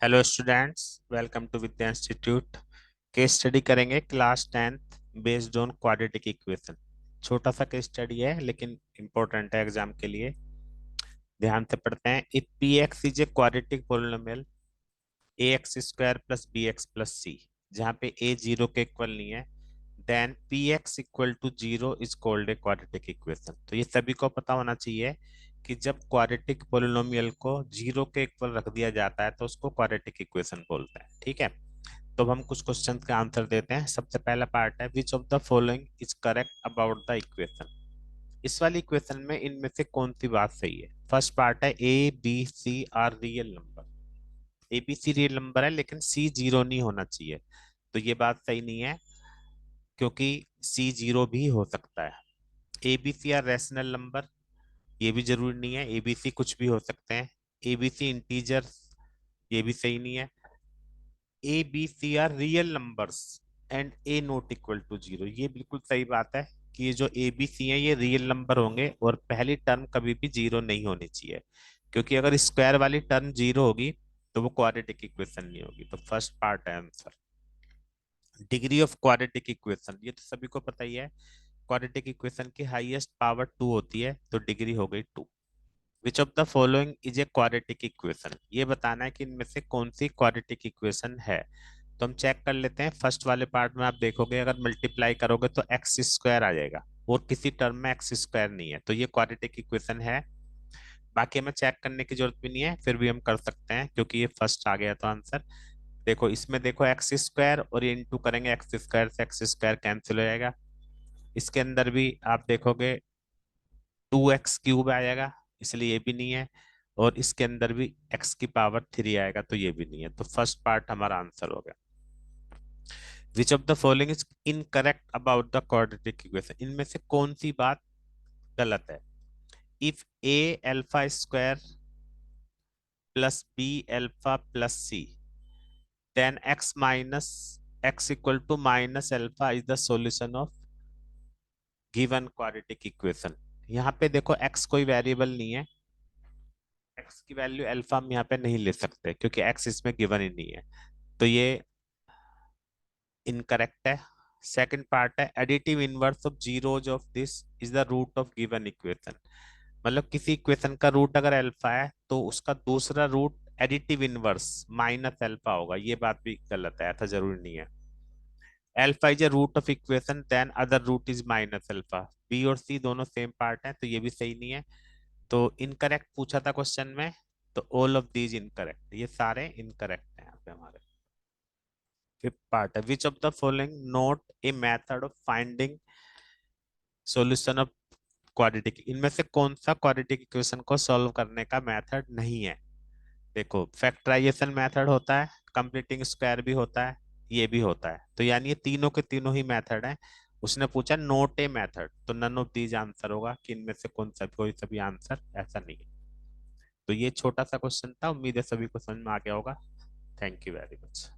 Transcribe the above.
Hello students, welcome to Vidya institute. Case study करेंगे class 10th based on quadratic equation. छोटा सा case study है लेकिन इम्पोर्टेंट है एग्जाम के लिए। ध्यान से पढ़ते हैं। If P x is a quadratic polynomial a x square plus b x plus c, जहाँ पे ए जीरो के इक्वल नहीं है, then P x equal to zero is called a quadratic equation. तो ये सभी को पता होना चाहिए कि जब क्वाड्रेटिक पोलिनोमियल को जीरो के इक्वल रख दिया जाता है तो उसको क्वाड्रेटिक इक्वेशन बोलते हैं। ठीक है, तो अब हम कुछ क्वेश्चन का आंसर देते हैं। सबसे पहला पार्ट है, विच of the following is correct about the equation. इस वाली इक्वेशन में इनमें से कौन सी बात सही है। फर्स्ट पार्ट है, a b c are real number. A b c real number है लेकिन सी जीरो नहीं होना चाहिए, तो ये बात सही नहीं है क्योंकि सी जीरो भी हो सकता है। A b c are rational number, ये भी जरूरी नहीं है, ए बी सी कुछ भी हो सकते हैं। ए बी सी इंटीजर, ये भी सही नहीं है। A b c are real numbers and a not equal to zero, ये बिल्कुल सही बात है कि ये जो ए बी सी है ये रियल नंबर होंगे और पहली टर्म कभी भी जीरो नहीं होनी चाहिए, क्योंकि अगर स्क्वायर वाली टर्म जीरो होगी तो वो क्वाड्रेटिक इक्वेशन नहीं होगी। तो फर्स्ट पार्ट है answer. Degree of quadratic equation, ये तो सभी को पता ही है, क्वाड्रेटिक इक्वेशन की हाईएस्ट पावर टू होती है, तो डिग्री हो गई two. Which of the following is a quadratic equation, ये बताना है कि इनमें से कौन सी क्वाड्रेटिक इक्वेशन है। तो हम चेक कर लेते हैं। फर्स्ट वाले पार्ट में आप देखोगे अगर मल्टीप्लाई करोगे तो एक्स स्क्वायर आ जाएगा और किसी टर्म में एक्स स्क्वायर नहीं है, तो ये क्वाड्रेटिक इक्वेशन है। बाकी हमें चेक करने की जरूरत भी नहीं है, फिर भी हम कर सकते हैं क्योंकि ये फर्स्ट आ गया तो आंसर। देखो इसमें देखो एक्स स्क्वायर और ये इंटू करेंगे, एक्स स्क्वायर से एक्स स्क्वायर कैंसिल हो जाएगा। इसके अंदर भी आप देखोगे 2x³ आ जाएगा, इसलिए ये भी नहीं है। और इसके अंदर भी x की पावर 3 आएगा, तो ये भी नहीं है। तो फर्स्ट पार्ट हमारा आंसर हो गया। Which of the following is incorrect about the quadratic equation, इनमें से कौन सी बात गलत है। If a alpha square plus b alpha plus c, then x minus x equal to minus alpha is the solution of given quadratic equation. यहाँ पे देखो x कोई वेरिएबल नहीं है, x की वैल्यू अल्फा हम यहाँ पे नहीं ले सकते क्योंकि x इसमें गिवन ही नहीं है, तो ये इनकरेक्ट है। सेकंड पार्ट है, additive inverse of zeros of this is the root of given equation. मतलब किसी इक्वेशन का रूट अगर अल्फा है तो उसका दूसरा root additive inverse minus alpha होगा, ये बात भी गलत है, ऐसा जरूरी नहीं है। Alpha is a root of equation then other root is minus alpha, b और सी दोनों सेम पार्ट हैं, तो ये भी सही नहीं है। तो इनकरेक्ट पूछा था क्वेश्चन में, तो ऑल ऑफ दीज इनकरेक्ट, ये सारे इनकरेक्ट हैं यहाँ पे हमारे। फिफ्थ पार्ट है, विच of the following not a method of finding solution of quadratic, इनमें से कौन सा क्वाड्रेटिक इक्वेशन को सॉल्व करने का मेथड नहीं है। देखो फैक्टराइजेशन मेथड होता है, कंप्लीटिंग स्क्वायर भी होता है, ये भी होता है, तो यानी ये तीनों के तीनों ही मेथड हैं। उसने पूछा नोट ए मेथड, तो नन ऑफ दीज आंसर होगा कि इनमें से कौन सा कोई सा भी आंसर ऐसा नहीं है। तो ये छोटा सा क्वेश्चन था, उम्मीद है सभी को समझ में आ गया होगा। Thank you very much.